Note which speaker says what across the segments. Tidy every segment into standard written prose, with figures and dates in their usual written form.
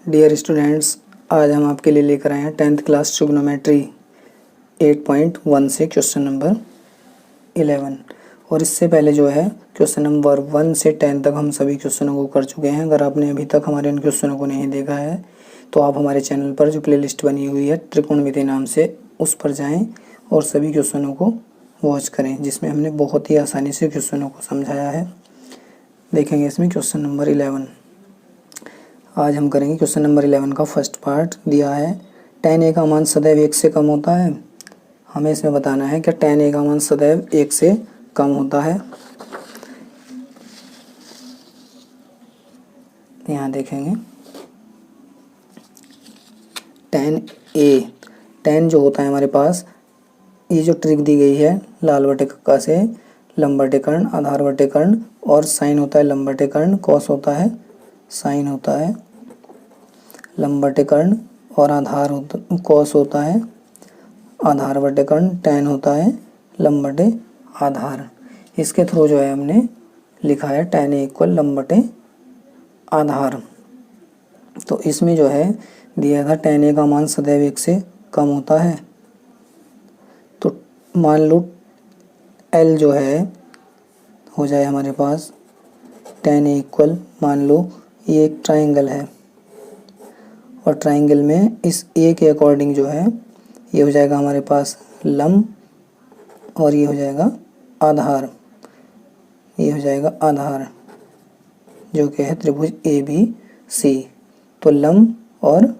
Speaker 1: Dear students, आज हम आपके लिए लेकर आए हैं 10th क्लास ट्रिग्नोमेट्री 8.1 से क्वेश्चन नंबर 11। और इससे पहले जो है क्वेश्चन नंबर 1 से 10 तक हम सभी क्वेश्चनों को कर चुके हैं। अगर आपने अभी तक हमारे इन क्वेश्चनों को नहीं देखा है तो आप हमारे चैनल पर जो प्लेलिस्ट बनी हुई है त्रिकोणमिति नाम से, उस पर जाएं और सभी क्वेश्चनों को वॉच करें, जिसमें हमने बहुत ही आसानी से क्वेश्चनों को समझाया है। देखेंगे इसमें क्वेश्चन नंबर 11। आज हम करेंगे क्वेश्चन नंबर 11 का फर्स्ट पार्ट। दिया है tan a का मान सदैव 1 से कम होता है। हमें इसमें बताना है कि tan a का मान सदैव 1 से कम होता है। यहाँ देखेंगे tan जो होता है हमारे पास, ये जो ट्रिक दी गई है लाल बटे कक्का से, लंब बटे कर्ण, आधार बटे कर्ण और साइन होता है लंब बटे कर्ण, कॉस होता है साइन होता है लंब बटे कर्ण और आधार होता कॉस होता है आधार बटे कर्ण, tan होता है लंब बटे आधार। इसके थ्रू जो है हमने लिखा है tan a इक्वल लंब बटे आधार। तो इसमें जो है दिया था tan a का मान सदैव 1 से कम होता है। तो मान लो L जो है हो जाए हमारे पास tan a इक्वल, मान लो ये एक ट्राइंगल है और ट्राइंगल में इस a के अकॉर्डिंग जो है ये हो जाएगा हमारे पास लंब और ये हो जाएगा आधार, ये हो जाएगा आधार जो कि है त्रिभुज ABC। तो लंब और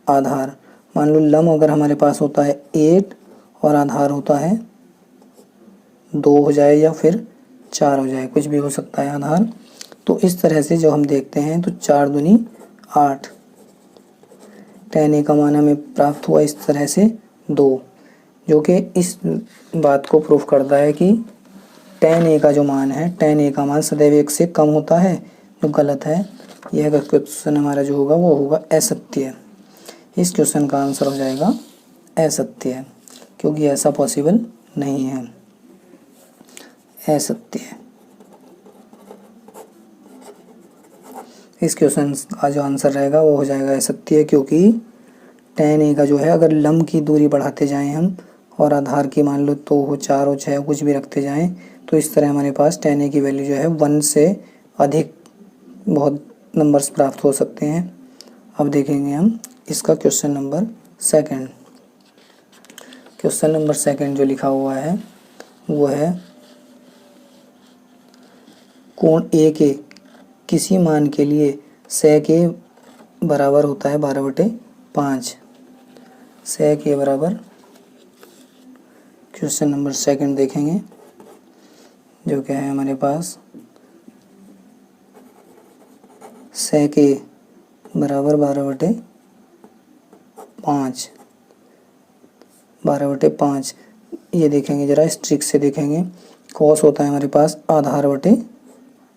Speaker 1: आधार, मान लो लंब अगर हमारे पास होता है 8 और आधार होता है 2 हो जाए या फिर 4 हो जाए, कुछ भी हो सकता है आधार। तो इस तरह से जो हम देखते हैं तो 4 दूनी 8, tan a का मान हमें प्राप्त हुआ इस तरह से 2, जो कि इस बात को प्रूफ करता है कि tan a का जो मान है, tan a का मान सदैव 1 से कम होता है, जो गलत है। यह क्वेश्चन हमारा जो होगा वो होगा असत्य। इस क्वेश्चन का आंसर हो जाएगा असत्य, क्योंकि ऐसा पॉसिबल नहीं है, असत्य। इस क्वेश्चन का जो आंसर रहेगा वो हो जाएगा असत्य, क्योंकि tan a का जो है अगर लंब की दूरी बढ़ाते जाएं हम और आधार की मान लो 2 हो 4 हो 6 हो कुछ भी रखते जाएं, तो इस तरह हमारे पास tan a की वैल्यू जो है 1 से अधिक बहुत नंबर्स प्राप्त हो सकते हैं। अब देखेंगे हम इसका question number second. Question number second जो लिखा हुआ है वो है कोण A के किसी मान के लिए sec a बराबर होता है 12/5। sec a बराबर, क्वेश्चन नंबर सेकंड देखेंगे जो क्या है हमारे पास sec a बराबर 12/5। ये देखेंगे जरा, इस ट्रिक से देखेंगे। cos होता है हमारे पास आधार बटे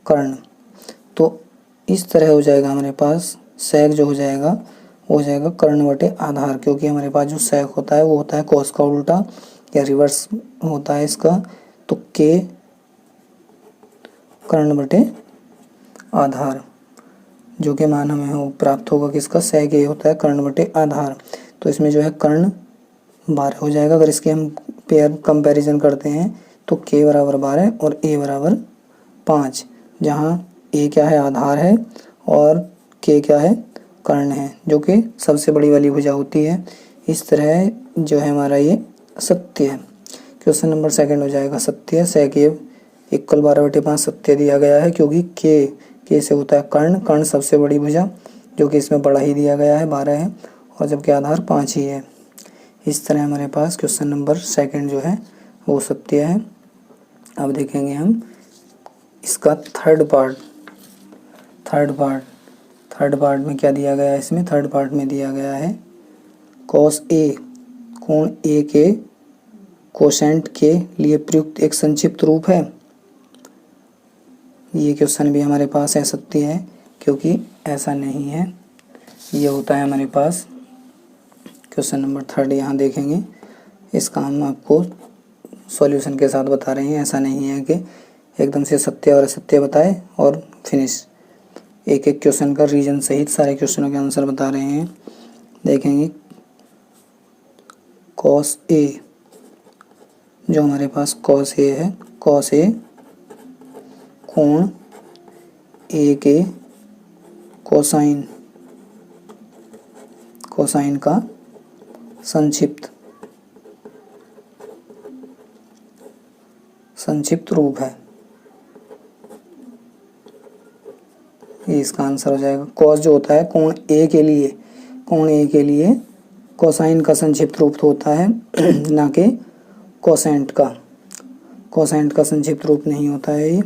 Speaker 1: कर्ण, तो इस तरह हो जाएगा हमारे पास sec जो हो जाएगा वो हो जाएगा कर्ण बटे आधार, क्योंकि हमारे पास जो sec होता है वो होता है cos का उल्टा या रिवर्स होता है इसका। तो k कर्ण बटे आधार, जो कि मान हमें हो प्राप्त होगा किसका, sec a होता है कर्ण बटे आधार। तो इसमें जो है कर्ण 12 हो जाएगा। अगर इसके हम पेयर कंपैरिजन करते हैं तो k बराबर 12 और a बराबर 5, जहाँ a क्या है आधार है और k क्या है कर्ण है, जो कि सबसे बड़ी वाली भुजा होती है। इस तरह जो है हमारा ये सत्य है। क्वेश्चन नंबर सेकंड हो जाएगा सत्य। sec a इक्वल 12/5 सत्य दिया गया है, क्योंकि k से होता है कर्ण सबसे बड़ी भुजा, जो कि इसमें बड़ा ही दिया गया है 12 है, और जबकि आधार 5 ही है। इस तरह हमारे पास क्वेश्चन नंबर सेकंड जो है वो सत्य है। अब देखेंगे हम इसका थर्ड पार्ट में क्या दिया गया है। इसमें थर्ड पार्ट में दिया गया है cos a कोण a के कोसेंट के लिए प्रयुक्त एक संक्षिप्त रूप है। ये क्वेश्चन भी हमारे पास है सत्य है, क्योंकि ऐसा नहीं है। ये होता है हमारे पास क्वेश्चन नंबर थर्ड। यहाँ देखेंगे इसका हम आपको सॉल्यूशन के साथ बता रहे हैं, ऐसा नहीं है कि एकदम से सत्य और असत्य बताए और फिनिश। एक एक क्वेश्चन का रीजन सहित सारे क्वेश्चनों के आंसर बता रहे हैं। देखेंगे कॉस ए, जो हमारे पास कॉस ए है, कॉस ए कोण ए के कोसाइन, कोसाइन का संक्षिप्त रूप है। ये इसका आंसर हो जाएगा। कॉस जो होता है कोण ए के लिए, कोण ए के लिए कोसाइन का संक्षिप्त रूप होता है ना कि कोसेंट का। कोसेंट का संक्षिप्त रूप नहीं होता है ये।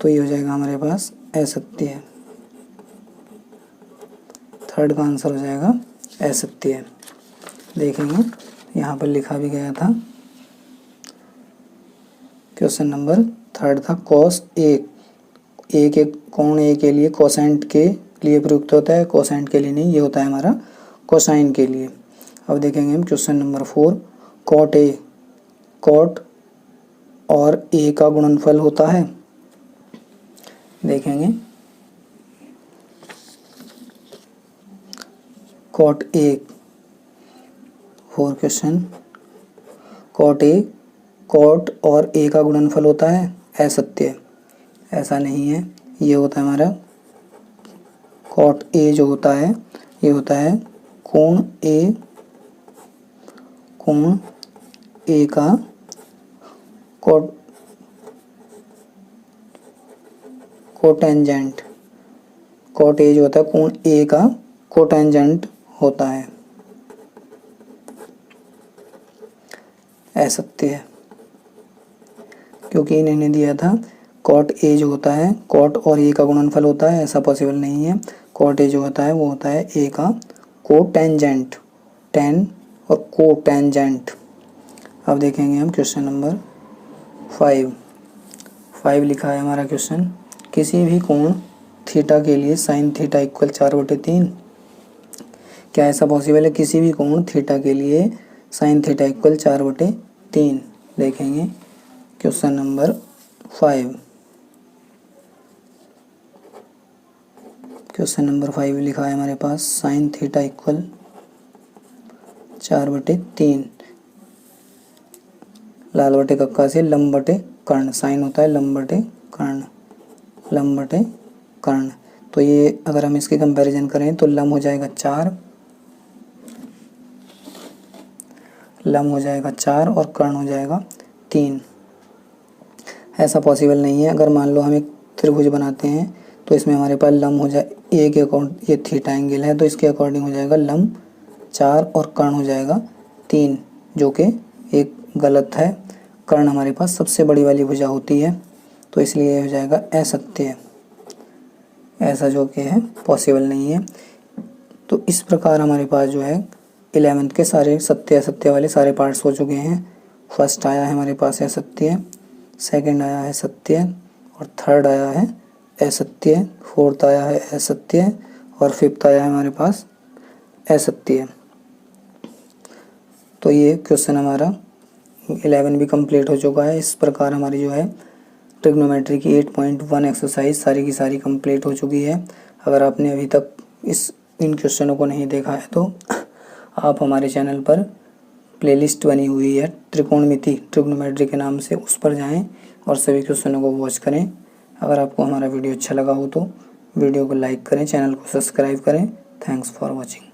Speaker 1: तो ये हो जाएगा हमारे पास असत्य है। थर्ड का आंसर हो जाएगा असत्य है। देखेंगे यहाँ पर लिखा भी गया था, क्वेश्चन नंबर थर्ड था कॉस ए, ए के कोण ए के लिए कोसेंट के लिए प्रयुक्त होता है, कोसेंट के लिए नहीं, ये होता है हमारा कोसाइन के लिए। अब देखेंगे हम question number 4, cot A, cot और ए का गुणनफल होता है। देखेंगे cot A, 4 question, cot A, cot और ए का गुणनफल होता है, असत्य, ऐसा नहीं है। ये होता है हमारा कॉट ए जो होता है, ये होता है कोण ए, कोण ए का कोटेंजेंट, कॉट ए जो होता है कोण ए का कोटेंजेंट होता है, असत्य है, क्योंकि इन्होंने दिया था कॉट ए जो होता है कॉट और ए का गुणनफल होता है, ऐसा पॉसिबल नहीं है। कॉट ए जो होता है वो होता है ए का कोटेंजेंट, टेन और कोटेंजेंट। अब देखेंगे हम क्वेश्चन नंबर 5 लिखा है हमारा क्वेश्चन, किसी भी कोण थीटा के लिए साइन थीटा इक्वल 4/3। क्या ऐसा पॉसिबल है? किसी भी कोण थीटा के लिए साइन थीटा इक्वल 4/3। देखेंगे क्वेश्चन नंबर 5, क्वेश्चन नंबर 5 लिखा है हमारे पास साइन थीटा इक्वल 4/3, लाल बटे कक्का से लंब बटे कर्ण, साइन होता है लंब बटे कर्ण, लंब बटे कर्ण। तो ये अगर हम इसकी कंपैरिजन करें तो लंब हो जाएगा 4, लंब हो जाएगा 4 और कर्ण हो जाएगा 3। ऐसा पॉसिबल नहीं है। अगर मान लो हम एक त्रिभुज बनाते हैं तो इसमें हमारे पास लंब हो जाए ए के अकॉर्डिंग, ये थीटा एंगल है तो इसके अकॉर्डिंग हो जाएगा लंब 4 और कर्ण हो जाएगा 3, जो कि एक गलत है। कर्ण हमारे पास सबसे बड़ी वाली भुजा होती है, तो इसलिए ये हो जाएगा असत्य, ऐसा जो कि है पॉसिबल नहीं है। तो इस प्रकार हमारे पास जो है 11th के सारे सत्य असत्य वाले सारे पार्ट्स हो चुके हैं। फर्स्ट आया है हमारे पास असत्य, सेकंड आया है सत्य, और थर्ड आया है असत्य, फोर्थ आया है असत्य, और फिफ्थ आया है हमारे पास असत्य। तो ये क्वेश्चन हमारा 11 भी कंप्लीट हो चुका है। इस प्रकार हमारी जो है ट्रिग्नोमेट्री की 8.1 एक्सरसाइज सारी की सारी कंप्लीट हो चुकी है। अगर आपने अभी तक इन क्वेश्चनों को नहीं देखा है तो आप हमारे चैनल पर प्लेलिस्ट बनी हुई है त्रिकोणमिति ट्रिग्नोमेट्री के नाम से, उस पर जाएं और सभी क्वेश्चनों को वॉच करें। अगर आपको हमारा वीडियो अच्छा लगा हो तो वीडियो को लाइक करें, चैनल को सब्सक्राइब करें। Thanks for watching.